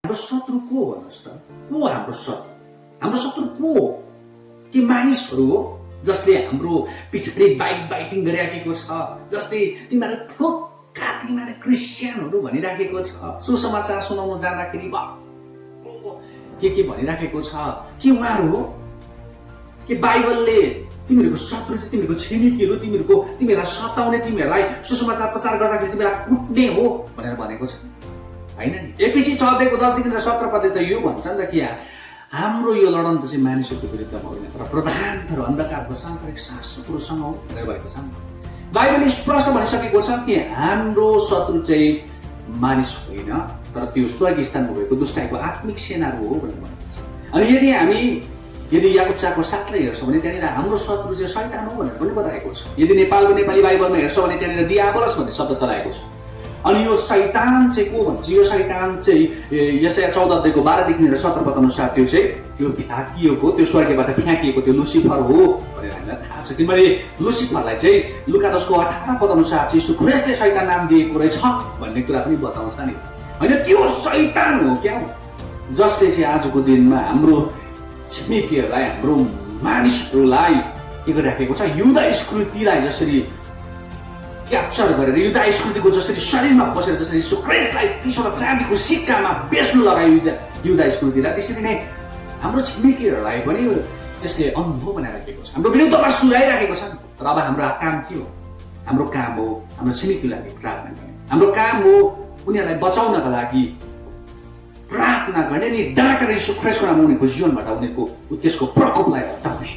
हाम्रो शत्रु को भन्नुहोस् त? को हाम्रो शत्रु? हाम्रो शत्रु को हो? के मानिसहरू हो जसले हाम्रो पछाडि बाइटिङ गरिराखेको छ, जसले तिमीहरू ठोक्का तिमीहरू क्रिस्चियनहरू भनिराखेको छ, सुसमाचार सुनाउन जाँदाखेरि के भनिराखेको छ? के उहाँहरू हो? के बाइबलले तिमीहरूको शत्रु चाहिँ तिमीहरूको छिमेकीहरू, तिमीहरूलाई सताउने, तिमीहरूलाई सुसमाचार प्रचार गर्दाखेरि तिमीलाई कुट्ने हो भनेर भनेको छ? होइन नि। एपिसी 6:10 देखि 17 पद त यो भन्छ नि त कि हाम्रो यो लडन त चाहिँ मानिसहरूको विरुद्धमा होइन तर प्रधानहरू अन्धकारको सांसारिक शासकहरूसँग हो भनेर भनेको छ। बाइबलले स्पष्ट भनिसकेको छ कि हाम्रो शत्रु चाहिँ मानिस होइन तर त्यो स्वर्ग स्थानमा भएको दुष्टाइको आत्मिक सेनाहरू हो भनेर भनेको छ। अनि यदि याकुब 4:7 हेर्छौँ भने त्यहाँनिर हाम्रो शत्रु चाहिँ शैतान हो भनेर पनि बताएको छ। यदि नेपालको नेपाली बाइबलमा हेर्छौँ भने त्यहाँनिर दियाबलस भन्ने शब्द चलाएको छ। अनि यो शैतान चाहिँ को भन्छ? यो शैतान चाहिँ यसाया 14:12 देखि 17 पद अनुसार त्यो चाहिँ त्यो फ्याँकिएको, त्यो स्वर्गबाट फ्याँकिएको त्यो लुसिफर हो भनेर हामीलाई थाहा छ। किनभने लुसिफरलाई चाहिँ लुका 10:18 पद अनुसार चाहिँ यीशु ख्रिस्टले शैतान नाम दिएको रहेछ भन्ने कुरा पनि बताउँछ नि। होइन, त्यो शैतान हो क्या, जसले चाहिँ आजको दिनमा हाम्रो छिमेकीहरूलाई, हाम्रो मानिसहरूलाई के गरिराखेको छ? युदा स्कृतिलाई जसरी क्याप्चर गरेर, युदा स्कृतिको जसरी शरीरमा बसेर जसरी यीशु ख्रिस्टलाई 30 वटा चाँदीको सिक्कामा बेच्नु लगायो युदा स्कृतिलाई, त्यसरी नै हाम्रो छिमेकीहरूलाई पनि त्यसले अनुभव बनाइराखेको छ, हाम्रो विरुद्धमा सुनाइराखेको छ। तर अब हाम्रो काम के हो? हाम्रो काम हो हाम्रो छिमेकीलाई प्रार्थना गर्ने, हाम्रो काम हो उनीहरूलाई बचाउनका लागि प्रार्थना गर्ने, नि डाँटेर यीशु ख्रिस्टको नाममा उनीहरूको जीवनबाट उनीहरूको त्यसको प्रकोपलाई हटाउने।